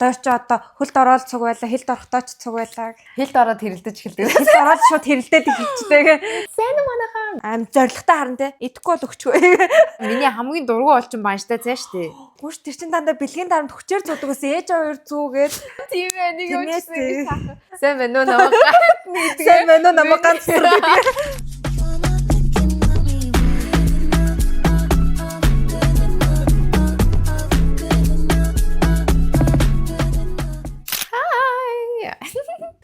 Доор ч одоо хөлд ороод цуг байлаа, хэлд орохдоо ч цуг байлаа. Хэлд ороод хэрэлдэж эхэлдэг. Хэлд ороод шууд хэрэлдээд эхэлчихдэг. Сайн уу манайхан? Аим зоригтой харна те. Идэхгүй бол өгчгүй. Миний хамгийн дургу олчин банштай цааш тий. Гүш тэр чин дандаа бэлгийн дарамт хүчээр зүүдэг ус ээж хоёр зүүгээд. Тийм ээ нэг өчсөн. Сайн байна уу намайг? Сайн байна уу намайг ганцхан гэдэг.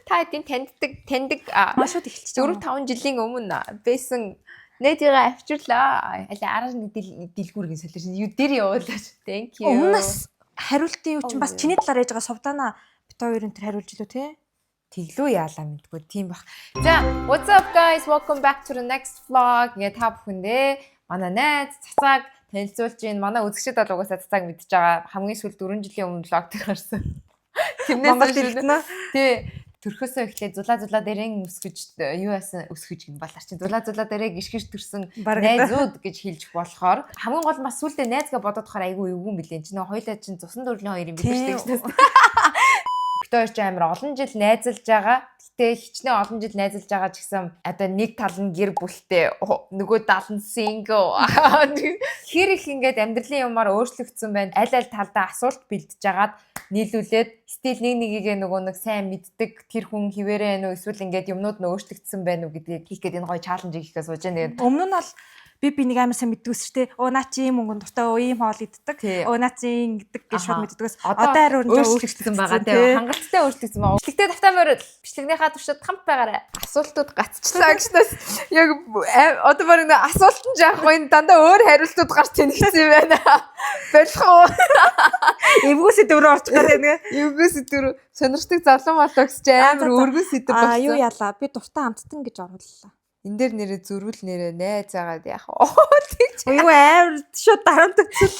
Та таньдаг Машууд эхэлчихсэн. 4-5 жилийн өмнө байсан нэдийгээ авчирлаа. Алаа арга нэг дэлгүүргийн солиорч юу дээр явуулаач. Thank you. Өмнөөс хариултын юу чинь бас чиний талаар яаж байгаа Сувдана бит хоёрын тэр хариулж илүү те. Тэглүү яалаа мэдгүй тийм бах. За, what's up guys? Welcome back to the next vlog. Ингээ та бүхэндээ манай найз цацаг танилцуулж байна. Манай үзэгчид бол угаасаа цацаг мэдчихэж байгаа. Хамгийн сүүл 4 жилийн өмнө vlog дээр гарсан. Тэрнээс хэлнэ. Тий. Төрхөөсөө эхлээд зулаа дээрэн өсгөж юу яасан өсгөж гин балар чинь зулаа дээрээ гიშгэж төрсөн найзууд гэж хэлж болохоор хамгийн гол бас сүултээ найзгаа бодохоор айгүй эвгүй мэлэн чи нөө хоёлаа чинь цусан дөрлийн хоёр юм биш үү? Битээр ч амар олон жил найзалж байгаа. Гэтэ хичнээн олон жил найзалж байгаа ч гэсэн одоо нэг тал нь гэр бүлтэй нөгөө тал нь single. Хэр их ингээд амьдралын юмар өөрчлөгдсөн байна. Аль талдаа асуулт бэлдэж агаад нийлүүлээд стил нэгийгээ нөгөө нэг сайн мэддэг тэр хүн хിവэрэ нөө эсвэл ингээд юмнууд нь өөрчлөгдсөн байна уу гэдгийг хийх гээд энэ гоё чаленж хийхээ сууж байна. Өмнө нь бол би нэг амар сайн мэддэгс шүү дээ. Наа чи ийм өнгөнд дуртай, ийм хоол иддэг. Наа чи ийм гэдэг гэж шууд мэддэгс. Одоо харин өөрчлөгдсөн байгаа тийм хангалттай өөрчлөгдсөн байгаа. Бичлэгтэй тавтамаар бичлэгнийхаа туршид хамт байгаарай. Асуултууд гацчлаа гэжнээс яг одоо баг нэг асуулт нь жаахгүй энэ дандаа өөр хариултууд гарч тэнэгсэн юм байна. Болох уу? Эвгүйс дөрөв орчих гэдэг нэ. Эвгүйс дөрөв сонирхдаг залуу мал өгс чи амар өргөн сэдв болсон. Юу яалаа? Би дуртай амттан гэж орууллаа. Энд дээр нэрээ зөрүүл нэрээ найз агаад яах вэ? Юу амар шууд дарамт өгсөн.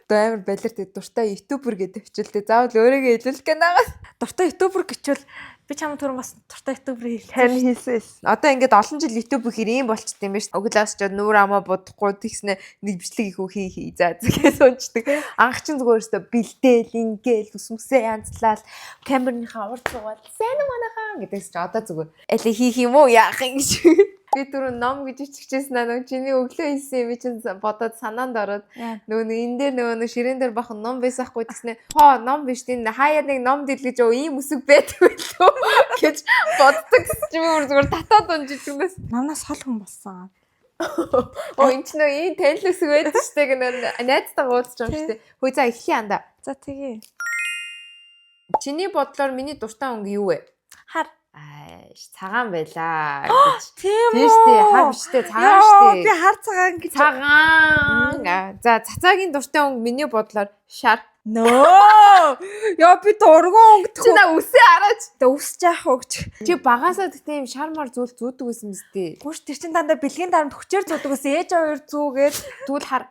Одоо амар балерт дуртай ютубер гэдэг хичээлдээ заавал өөрийгөө илүүлэх гэнэ байгаа. Дуртай ютубер гэчвэл би чам түрүүн бас дуртай ютубер хэлсэн. Одоо ингээд олон жил ютуб хэр юм болчт юм биш. Өглөөс ч нүүр амаа бодохгүй тэгснэ нэг бичлэг их хий за згээс унцдаг. Анх чин зүгээр өстө бэлдээл ингээл үсмсээ янзлал камерныхаа урд суугаад сайн уу манайхаа гэдэгс чи одоо зүгээр аль хийх юм уу яах юм гэж. Би түрүү ном гэж иччихсэн аа чиний өглөө хийсэн юм чинь бодоод санаанд ороод нөгөө энэ дээр нөгөө ширээн дээр бахан ном байсаахгүй тэгснэ ном биш тийм хаяа нэг ном дэлгэж ийм үсэг байдаг байлоо гэж боддог ч юм уу зүгээр татаад унжижгнээс намнаас хол хүн болсон. Энэ ч нөө ийм танил үсэг байдаг штэ гэнэ найзтайгаа уулзч байгаа штэ. Хөөе за эхлэе анда. За тэгээ. Чиний бодлоор миний дуртай өнгө юу вэ? Хар. Цагаан байлаа гэж. Тийм үү? Хар биштэй цагаан штэ. Би хар цагаан гэж. Цагаан. За цацаагийн дуртай өнгө миний бодлоор шар. Нөө. Яа би дургуун өнгөтгөө. Чи на үсээ хараач. Тэ үсч яах вэ гэж. Чи багасаа тийм шармар зүйл зүүдэг байсан биз дээ. Гүш тэр чин дандаа бэлгийн дарамт хүчээр зүүдэг ус ээж хоёр зүүгээд тэгвэл хар.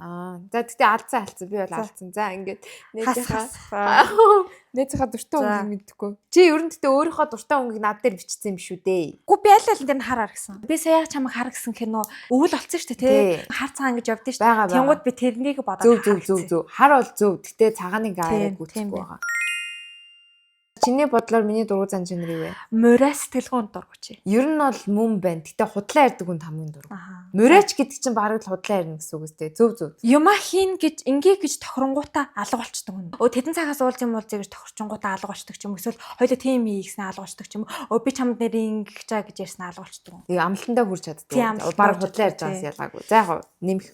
За тэгтээ алдсан би бол алдсан. За ингээд нээцийнхаа дуртай өнгөийг мэдхгүй. Чи ер нь тэгтээ өөрийнхөө дуртай өнгөийг над дээр бичсэн юм шүү дээ. Гү би аль дээр нь хар гэсэн. Би сая чамайг хар гэсэн кино өвөл олцсон шүү дээ тий. Хар цагаан гэж явдсан шүү дээ. Тэнгууд би тэрнийг бодоод зөв. Хар бол зөв. Тэгтээ цагааныг аараа гүтгэхгүй байгаа. Чиний бодлоор миний дургу зан чанар юу вэ? Морай сэтгэлгүйн дургу чи. Ер нь бол мөн байна. Гэтэ худлаа ярддаг хүн хамгийн дургу. Морайч гэдэг чинь бараг л худлаа ярина гэсэн үг үстэй. Зөв. Юма хийн гэж ингээ гэж тохиронгуудаа алга болчдөг хүн. Тэдэн цагаас уулж юм бол зэгэж тохирчонгуудаа алга болчдөг ч юм. Эсвэл хоёул тийм хийгснээ алга болчдөг ч юм. Би чамд нэр ингэх чаа гэж ярьснаа алга болчдөг хүн. Тэгээ амлалтандаа хүрч чаддаг. Бараг худлаа ярьж байгаас ялгаагүй. За яг нэмэх.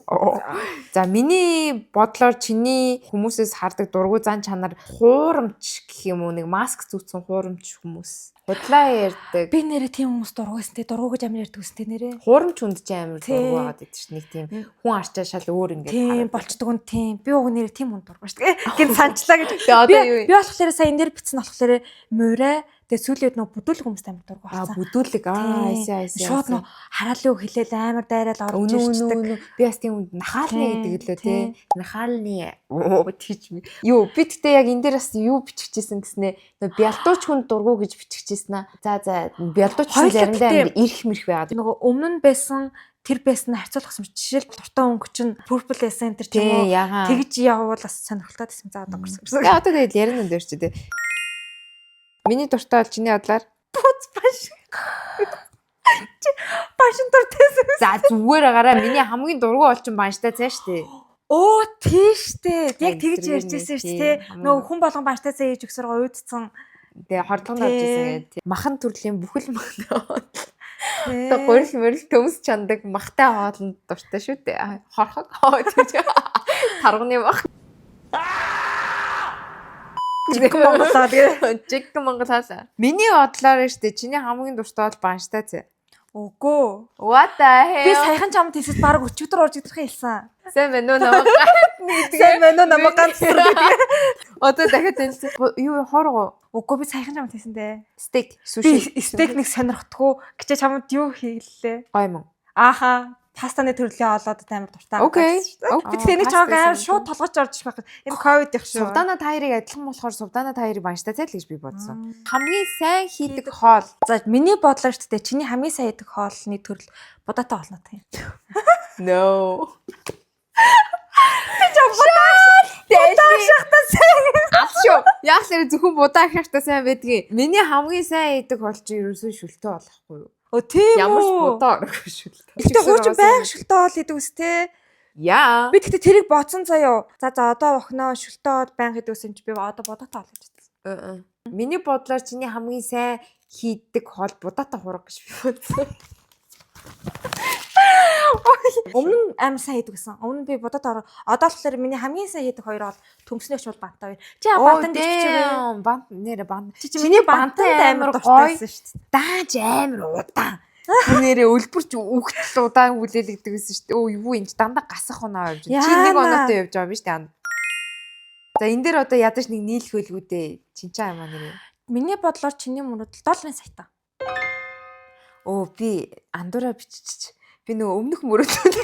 За миний бодлоор чиний хүмүүсээс хардаг дургу зан чанар хуурамч гэх юм уу нэг маск зүүцэн хуурамч хүмүүс. Худлаа ярьдаг. Би нэрээ тийм хүмүүс дургуйсан те дургу гэж амар ярьдаг үстэй нэрээ. Хуурамч хүнд ч амар дургу байгаад идэв ш. Нэг тийм хүн арчаа шал өөр ингээд тийм болчдөг нь тийм. Би уг нэрээ тийм хүн дургуй ш. Гин санчлаа гэж. Би болохоор сая энэ дээр бичсэн болохоор морай тэгээ сүүлээд нөө бүдүүлэг хүмүүст амар дургуй болсон. Бүдүүлэг айсаа. Шууд нөө хараалын үг хэлээл амар дайраал орж ирчихдэг. Би бас тийм үнд нахаалны гэдэг лөө те. Нахаалны тийч юу би тэгтээ яг энэ дээр бас юу биччихсэн гэснээ бялдууч хүн дургу гэж биччихсэн аа. За бялдууч заримдаа амар ирэх мэрх байгаад. Нөгөө өмнө нь байсан тэр байсан харьцуулах юм. Жишээл дуртай өнгө чинь Purple Center ч юм уу тэгж явуул бас сонирхолтой байсан за одоо гэсэн. Тэгээ одоо тэгээд ярина энэ дээр ч тий. Миний дуртай бол чиний бодлоор Буц баш. Башин дуртайсэн. за зүгээр агараа миний хамгийн дургу бол чин банштай цааш тий. Оо тийш дээ. Яг тэгж Тэр ярьжсэн шүү тий. дээ. Нөгөө хүн болгон банштайсаа ээж өгсөргөө уйдсан. Тэгээ хордлогонд авч ирсэн гэдэг. Махан төрлийн бүхэл махан. Тий. Тэгээ гурил мөрөл төмс чандаг махтай хоолнд дуртай шүү дээ. Хорхог гэж тарганы мах. Жиг Монголоо тэгээ. Жиг Монголоо. Миний бодлоор штэ чиний хамгийн дуртай бол банштай цаа. Үгүй. What the hell? Би саяхан чамд хэлсэд баг өчигдөр уржигдах хэлсэн. Сайн байна уу намайг Сайн байна уу намайг ганцсан. одоо дахиад хэлсэн. Юу хорго? Үгүй би саяхан чамд хэлсэн дээ. Стейк, Би суши. стейк нэг сонирхдаггүй. Гэвч чамд юу хийлээ? Гоё юм. Ааха. Пастаны төрлийн олоод амар дуртай. Окей. Тэгтээ нэг чамаг амар шууд толгойч орж байх. Энэ ковид их шүү. Сувдана таярыг адилхан болохоор сувдана таярыг банштай цай л гэж би бодсон. Хамгийн сайн хийдэг хоол. За миний бодлоор ч гэдэг чиний хамгийн сайн идэх хоолны төрөл будаатай олно тийм. No. Шахтаа сайн. Алшоо. Яг л зөвхөн будаа ихтэй сайн байдгийг. Миний хамгийн сайн идэх хоол чи ерөөсөө шүлтээ болохгүй юу? О тийм үү. Ямар ч будаа орохгүй шүлтээ. Гэтэ хуучин байг шүлтээ хоол идэг үс те. Яа. Би тэгтээ тэрийг бодсон заяо. За одоо охиноо шүлтээ хоол байнг идэг үс юм чи би одоо будаатай хоол гэж бодсон. Миний бодлоор чиний хамгийн сайн хийдэг хоол будаатай хураг гэж би бодсон. Өмнө амар сайн хийдэг гэсэн. Өмнө би будаатай одоо болохоор миний хамгийн сайн хийдэг хоёр бол төмснөөч бол бантай хоёр. Чи бантан гэж чимээ. Бант нэрэ бант. Чиний бантан амар гоё. дуртайсан шүү дээ. Дааж амар удаан. Нэрээ өлбөрч үхтэл удаан хүлээлгдэг гэсэн шүү дээ. Өө юу энэ дандаа гасах унаа явж. Чи нэг оноотой явж байгаа юм шүү дээ. За энэ дээр одоо ядаж нэг нийлэх байлгүй дээ. Чинчаа юм аа нэрээ. Миний бодлоор чиний мөрөдөл $1 саятай. Оо би андуура бичиж. Би нөгөө өмнөх мөрөдлөө.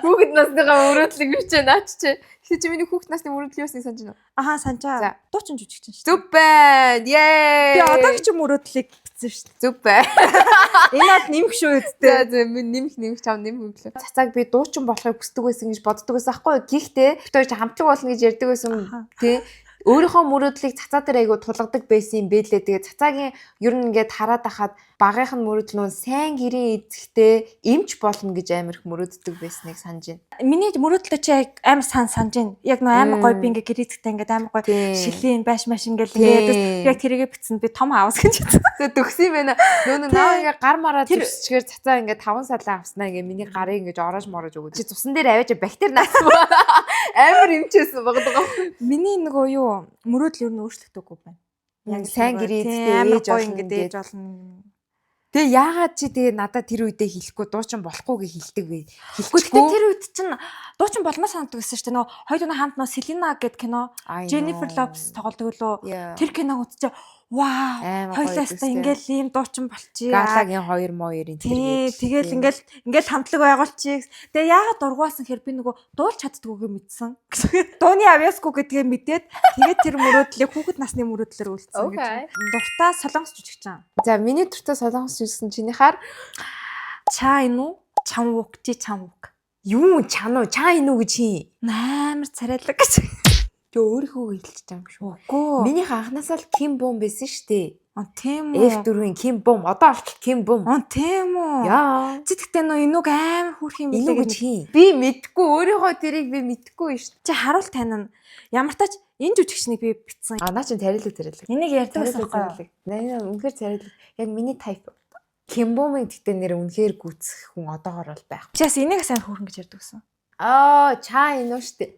Хүүхэд насныхаа мөрөдлөг бичээ наач чи. Чи миний хүүхэд насны мөрөдөл юусны санаж байна уу? Аха санчаа. Дуучин жүжигч чинь шүү. Зүг байна. Ее. Би одоогийн чи мөрөдлийг бичсэн шүү. Зүг байна. Энэ бол нэмэх шүү үсттэй. За нэмэх чам нэмэх өглөө. Цацааг би дуучин болохыг хүсдэг байсан гэж боддог байсан аахгүй. Гэхдээ бид хоёр хамтлаг болно гэж ярьдаг байсан тий. Өөрийнхөө мөрөдлийг цацаа дээр айгу тулгадаг байсан юм бэлээ. Тэгээ цацаагийн ер нь ингээд хараад ахад багийнх нь мөрөдөл нь сайн гэрийн эзэгтэй эмч болно гэж амар их мөрөддөг байсныг санаж байна. Миний мөрөдөлтөй чи яг амар санаж байна. Яг нөө амар гоё би ингээд гэр эзэгтэй ингээд амар гоё шилийн байш маш ингээд яг тэрийгэ битсэн би том хаус гэж бодсон. Тэгээ төгсөн юм байна. Нөө наа ингээд гар мараа зүсчгээр цацаа ингээд 5 салаа авснаа ингээд миний гарыг ингээд ороож мороож өгөөд. Чи цусан дээр аваач бактери наасан амар эмчээсэн багдаг. Миний нөгөө юу мөрөдөл ер нь өөрчлөгдөггүй байна. Яг сайн гэрээ эзтэй ээж болно. Тэгээ яагаад чи тэгээ надад тэр үедээ хэлэхгүй дуучин болохгүй гэж хэлдэг вэ? Хэлэхгүй тэр үед чинь дуучин болмоо санагддаг гэсэн чинь нөгөө хоёулаа хамт нөгөө Селина гэдэг кино Jennifer Lopez тоглодог лөө. Тэр киног үзчихээ вау хоёулаастай ингээл ийм дуучин болчих. Галагийн 2 моёрын тэр. Тэгэл ингээл хамтлаг байгуулчих. Тэгээ яагаад дургуасан хэр би нөгөө дуулж чаддгүйгээ мэдсэн. Дууны авьяасгүй гэдгээ мэдээд тэгээд тэр мөрөөдлийг хүүхэд насны мөрөөдлөөр үлдсэн гэж. Дуртай солонгос жүжигчин. За миний дуртай солонгос жүжигчин чинийхаар Ча ину чамвук чи чамвук. Юу чануу чаа ину гэж хий. Амар царайлаг гэж. Тэ өөрийнхөө хэлчих юм шүү. Үгүй. Минийх анханасаа л Ким Бом байсан шүү дээ. Тийм үү. F4-ийн Ким Бом одоо болтол Ким Бом. Тийм үү. Яа. Зэтгэтээ нөө энүүг амар хүрх юм билээ гэж хий. Би мэдгүй өөрийнхөө тэрийг би мэдгүй шүү. Чи харуул тань нь ямар тач энэ жүжигчнийг би битсэн. Наа чин царайлаг. Энийг ярьдаг байсан байхгүй юу? Наа үнэхээр царайлаг. Яг миний тайп. Ким Бомын гэтээ нэр үнэхээр гүцэх хүн одоогор бол байх. Чаас энийг сайн хүрхэн гэж ярьдаг байсан. Чаа инөө шүү дээ.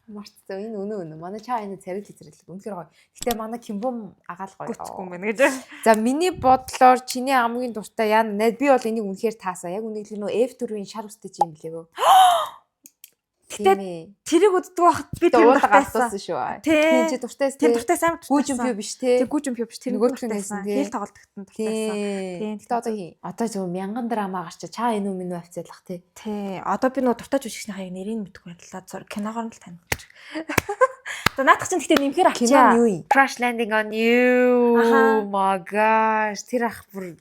Мартсан энэ өнөө манай чаа энэ царайлаг. Үнэхээр гоё. Гэтэ манай Ким Бом агаал гоё. Гүцэхгүй юм байна гэж. За миний бодлоор чиний хамгийн дуртай яа би бол энийг үнэхээр таасаа. Яг үнэхээр нөө F4-ийн шар үстэй юм блээгөө. Гэтэ тэрийг уддаг байхад би тэр дуртайсан шүү. Тийм чи дуртай. Тэр дуртай сайн гүүжим пиу биш те. Тэг гүүжим пиу биш тэр дуртайсан. Хэл тоглолтогт нь дуртайсан. Тийм. Гэтэ одоо хий. Одоо зөв мянган драма гарч чаа энэ минь официалах те. Тий. Одоо би нөө дуртай жүжигчнийхээ нэрийг мэдэхгүй байлаа. Киногоор л тань. За наадах чинь гэтээ нэмэхээр авчаа. Кино юу? Crash Landing on You. Oh my gosh. Тэр ах бүр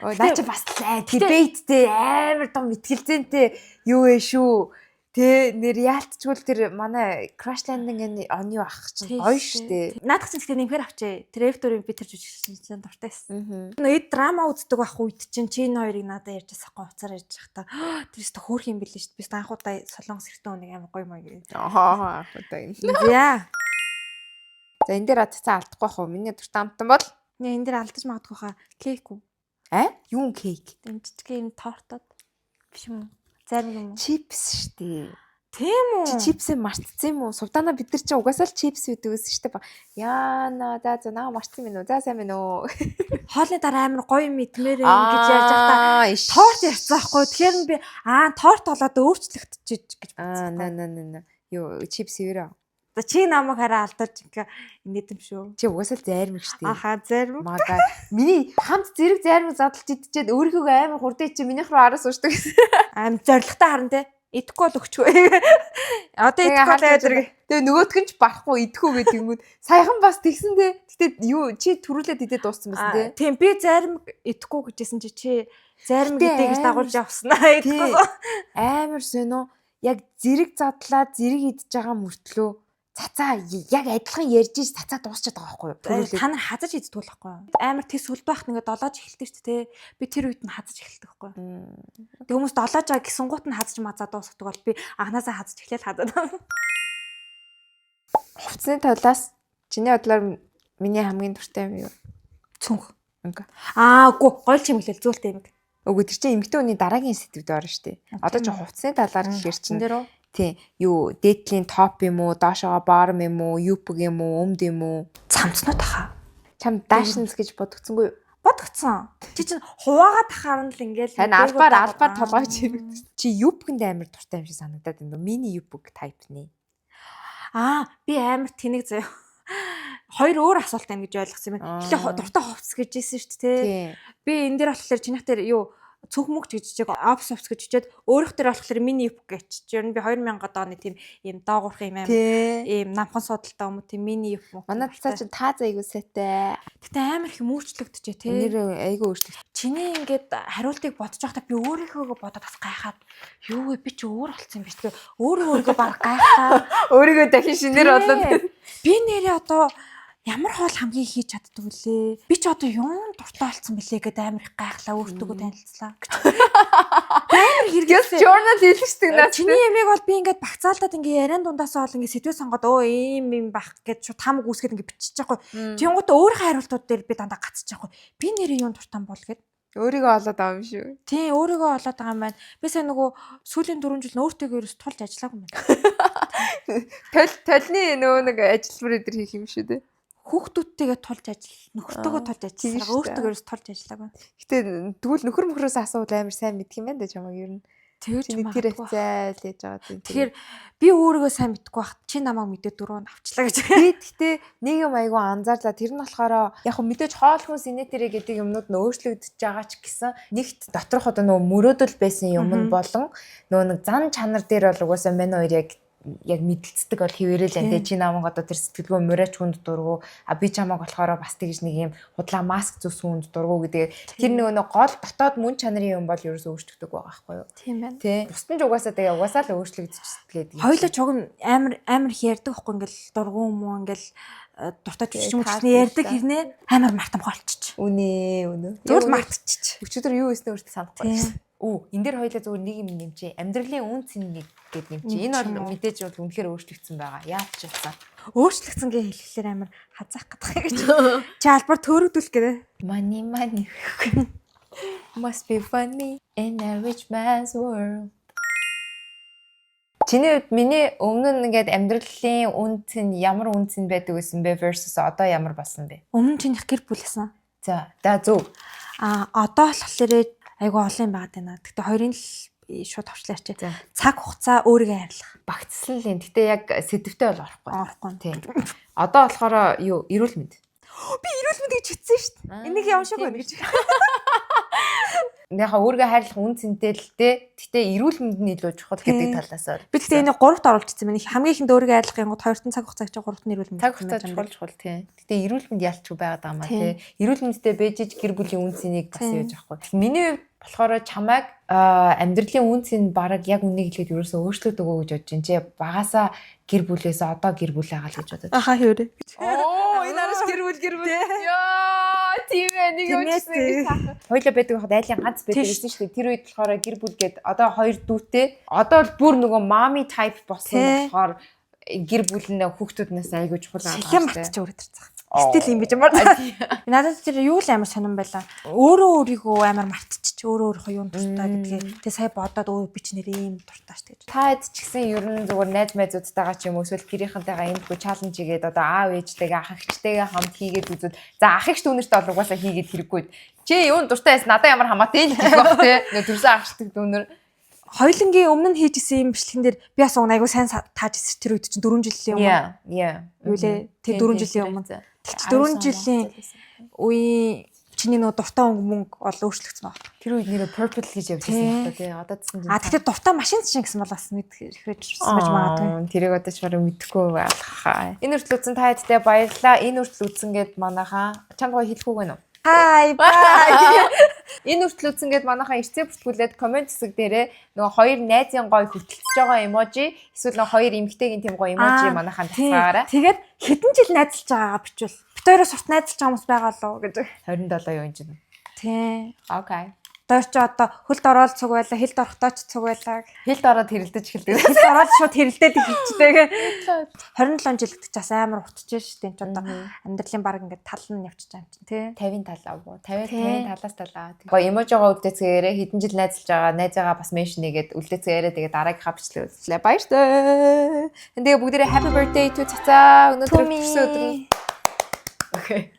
Наа чи бас дебейттэй амар том мэтгэлзэнтэй юу вэ шүү. Тэ нэр яалтчгүй тэр манай Crash Landing-ын оны ах чинь гоё штэ. Наадах чинь гэхдээ нэмхээр авчээ. Тревторын би тэр жүжигчин дуртай байсан. Нөө драма үздэг байх үед чинь чи энэ хоёрыг надад ярьж байгаа хуцаар ярьж байхдаа тэр өстө хөөх юм билээ штэ. Би анхудаа солонгос эртэн хүнийг амар гоё маяг гээ. Анхудаа юм. Яа. За энэ дээр цацаа алдахгүй хаа. Миний дуртай амтан бол энэ дээр алдаж магадгүй хаа. Кейк үү? Юу кейк? Энэ жижиг энэ тортод биш юм уу? Зарим юм. Чипс штэ. Тийм үү? Чипсээ мартцсан юм уу? Сувдаана бид нар чинь угаасаа л чипс үүдэг гэсэн штэ. Яана за наа мартсан юм уу? За сайн байна уу? Хоолны дараа амар гоё мэдмээр юм гэж ярьж байхдаа торт ярьсан байхгүй. Тэгэхээр би торт болоод өөрчлөгдөж гэж бодсон. На. Юу чипс юу? За чи намайг хараа алдаж ингээ инээдэм шүү. Чи угаасаа л зарим штэ. Зарим. Мага. Миний хамт зэрэг зарим задлж идчихэд өөрийгөө амар хурдан чи минийх руу араас уушдаг. Зоригтой харна те. Идэхгүй бол өгчгүй. Одоо идэхгүй л зэрэг. Тэгээ нөгөөтг нь ч барахгүй идэхгүй гэдэг юм. Саяхан бас тэгсэн те. Гэтэ юу чи төрүүлээд идээд дууссан байсан те. Тийм би зарим идэхгүй гэжсэн чи зарим гэдгийг дагуулж явсан. Идэхгүй. Амар сонио. Яг зэрэг задлаад зэрэг идж байгаа мөртлөө цацаа яг адилхан ярьж иж цацаа дуусчихад байгаа байхгүй юу? Та нар хазаж иддэг байхгүй юу? Амар тэс сүлд байхад ингээ долоож эхэлдэг шүү дээ. Би тэр үед нь хазаж эхэлдэг байхгүй юу? Тэг хүмүүс долоож байгаа гэсэн гут нь хазаж мазаа дуусгадаг бол би анханасаа хазаж эхлээл хадаад. Хувцсны талаас чиний бодлоор миний хамгийн дуртай юм юу? Цүнх. Үгүй гоё чимэглэл зүйлтэй юм. Үгүй тэр чинь эмэгтэй хүний дараагийн сэдвүүд орно шүү дээ. Одоо ч хувцсны талаар гэхэр чинь тий юу дээдлийн топ юм уу доошоо баарм юм уу юпг юм уу өмд юм уу цамцнууд аха чам дашнс гэж бодгцсонгүй бодгцсон чи чинь хуваагаад тахаар нь л ингээл албаар толгойч чи юпгэнд амар дуртай юм шиг санагдаад байна мини юпг тайп нэ би амар тэнэг заяа хоёр өөр асуулт байна гэж ойлгосон юм байна. Эхлээ дуртай хувцс гэж хэлсэн шүү дээ. Би энэ дээр болохоор чинийх дээр юу цүнх мөх гэж чиг опс гэж чичээд өөрөх дээр болохоор мини юп гэж. Ер нь би 2000 оны тийм ийм доогуурхан юм ийм намхан судалтай юм уу тийм мини юп. Манай цаа чинь таа зайгуу сайтай. Гэтэ амар их мөрчлөгдөж тий. Нэр айгуу өөрчлөгдөж. Чиний ингээд хариултыг бодож байхдаа би өөрийнхөө бодоод бас гайхаад юу вэ би чи өөр болсон юм биш тэгээ өөрийгөө баг гайхаа. Өөрийгөө дахин шинээр болоод би нэрээ одоо ямар хоол хамгийн хийж чаддаг вүлээ. Би ч одоо юун дуртай болсон бэлээ гэдээ амар их гайхлаа өөртөө танилцлаа. Амар хэрэгээс journal хийлгэждэг наа. Чиний ямиг бол би ингээд багцаалдаад ингээ яриан дундаасаа бол ингээ сэдвээ сонгоод ийм юм байх гэж шууд хамаг үүсгээд ингээ бичиж байгаа. Тэнгуутаа өөрийнхөө хариултууд дээр би дандаа гацчих байгаа. Би нэрээ юун дуртай бол гэд. Өөрийгөө олоод байгаа юм шүү. Тий, өөрийгөө олоод байгаа юм байна. Би сая нөгөө сүүлийн 4 жил өөртөө ерөөс тулж ажиллаагүй юм байна. Толны нөгөө нэг ажилбар өдр хийх юм шүү дээ. Хүүхдүүдтэйгээ тулж ажил, нөхөртөөгөө тулж ажилласан. Өөртөө ерөөс тулж ажиллаагүй. Гэтэ тэгвэл нөхөр мөхрөөс асуувал амар сайн мэдх юм байна да чамаг ер нь. Тэр ч тэр хэвцээ л яаж байгаа тийм. Тэгэхээр би өөрийгөө сайн мэдгүй бах чи намайг мэдээ дөрөв авчлаа гэж. Би гэхдээ нэг юм айгу анзаарлаа. Тэр нь болохоор яг хөө мэдээж хоол хүнс инээтерэ гэдэг юмнууд нь өөрчлөгдөж байгаа ч гэсэн нэгт доторх одоо нөгөө мөрөөдөл байсан юм нь болон нөгөө нэг зан чанар дээр бол угаасаа мань хоёр яг мэдлцдэг бол хэвээрэл энэ чи намайг одоо тэр сэтгэлгүй мөрөөч хүнд дургу би чамайг болохоор бас тэгж нэг юм худлаа маск зүсүүнд дургу гэдэг тэр нэг гол дотоод мөн чанарын юм бол ерөөсөө өөрчлөгдөг байгаа байхгүй юу тийм байна тий бусдын ч угаасаа тэгээ угаасаа л өөрчлөгдөж тэгээд хоёулаа чуг амар ярьдаг байхгүй ингээл дургу юм уу ингээл дуртай ч юм уу ярьдаг хэрнээ амар мартам болчих үнэ зөвл мартчих өчигдөр юу хийснэ өөртөө санахгүй энэ дээр хоёлаа зүгээр нэг юм нэмчээ. Амьдралын үн цэнийг гээд нэмчээ. Энэ бол мэдээж бол үнэхээр өөрчлөгдсөн байгаа. Яаж ч болсон. Өөрчлөгдсөн гээ хэлэхээр амар хазаах гэдэг гэж. Чи албаар төөрөгдүүл гээ. Money must be funny in a rich man's world. Чиний хувьд миний өмнө нь ингээд амьдралын үн цэн ямар үн цэн байдаг гэсэн бэ versus одоо ямар болсон бэ? Өмнө чинийх гэр бүлсэн. За зөв. Одоо болохоор айгу олон юм байгаа даа. Гэтэ хоёрын л шууд товчлаач. Цаг хугацаа өөрийгөө арилгах. Багцсан л юм. Гэтэ яг сэдвтэй бол орохгүй. Тийм. Одоо болохоор юу эрүүл мэнд. Би эрүүл мэнд гэж хэлсэн шүү дээ. Энийг явшаагүй гэж. яхаа өөргөө хайрлах үн цэнтэй л дээ. Гэтэ эрүүл мэнд нь илүү чухал гэдэг талаас нь. Би тэгтээ энийг 3-т оруулчихсан байна. Хамгийн ихэнд өөргөө хайрлах юм гоо 2-т цаг хугацаа гэж 3-т нь эрүүл мэнд. Цаг хугацаа чухал тий. Гэтэ эрүүл мэнд ялчгүй байгаад байгаа маа тий. Эрүүл мэндтэй бэжиж гэр бүлийн үн цэнийг бас яаж авахгүй. Миний хувьд болохоор чамайг амьдралын үн цэн бараг яг үнийг хэлээд ерөөсөө өөрчлөлт өгөө гэж бодож чинь. Багасаа гэр бүлээс одоо гэр бүл байгаа л гэж бодож. Ахаа хэврээ. Энэ араш гэр бүл. Яа, тийм ээ нэг үчсэн гэж таах. Хоёлаа байдаг хад айлын ганц байдаг гэсэн шүү дээ. Тэр үед болохоор гэр бүл гээд одоо 2 дүүтэй. Одоо л бүр нөгөө mami type болсон болохоор гэр бүл нь хүүхдүүднээс айгүй чухал байгаа. Шилэн матч өрөдөрцөх. Стил юм гэж юм байна. Надад тэр юу л амар сонирн байла. Өөрийгөө амар мартчих. Өөрийнхөө юунд дуртай гэдгээ. Тэгээ сая бодоод би ч нэр ийм дуртай ш гэж. Та хэд ч гэсэн ер нь зүгээр найз найзуудтайгаа ч юм уу эсвэл гэрийнхэнтэйгээ иймдгүй чаленж хийгээд одоо аав ээжтэйгээ ах эгчтэйгээ хамт хийгээд үзвэл за ах эгч дүүнэртэй бол угаасаа хийгээд хэрэггүй. Чи юунд дуртай байсан надад ямар хамаатай л гэх бах те. Төрсөн ах эгчтэй дүүнэр хоёлынгийн өмнө нь хийжсэн юм бичлэгэн дээр би бас айгу сайн тааж ирсэн тэр үед чинь 4 жилийн өмнө. Юу лээ? Тэр 4 жилийн өмнө. 4 жилийн үеийн чиний нөө дуртай мөнгө бол өөрчлөгдсөн баг. Тэр үед нэрээ purple гэж явуулсан байна тий. Одоо гэсэн. Тэгэхээр дуртай машин чинь гэсэн бол бас мэдхэрсэн байж магадгүй. Тэрийг одоо ч баруун мэдэхгүй байлхаа. Энэ хүртэл үзсэн та хэдтэй баярлалаа. Энэ хүртэл үзсэн гэд манайхаа чамд гоё хэлэх үг байна уу? Hi bye. Энэ хүртэл үзсэн гэд манайхаа ирцээ бүртгүүлээд комент хэсэг дээрээ нөгөө хоёр найзын гоё хөтөлж байгаа эможи эсвэл нөгөө хоёр эмэгтэйгийн тийм гоё эможи манайхаа тасгаараа. Тэгээд хэдэн жил найзалж байгаагаа бичвэл бит хоёроос урт найзалж байгаа хүмүүс байгаа лөө гэж. 27 юу юм чинь. Тий. Окей. Доор чи одоо хөлд ороод цуг байла, хэлд орохдоо ч цуг байла. Хэлд ороод хэрэлдэж эхэлдэг. Хэлд ороод шууд хэрэлдээд эхэлчихдэг. 27 жил гэдэг чаас амар утчих шүү дээ. Энд ч одоо амьдралын баг ингээд тал нь явчихж байгаа юм чинь тий. 50-ын талаа уу? 50 талаас талаа. Гоё эможигоо үлдээцгээрээ хэдэн жил найзалж байгаа. Найзаагаа бас меншн нэгээд үлдээцгээрээ тэгээ дараагийнхаа бичлэг үзлээ. Баяртай. Тэгээ бүгдээрээ happy birthday to цацаа. Өнөөдөр өдөр. Окей.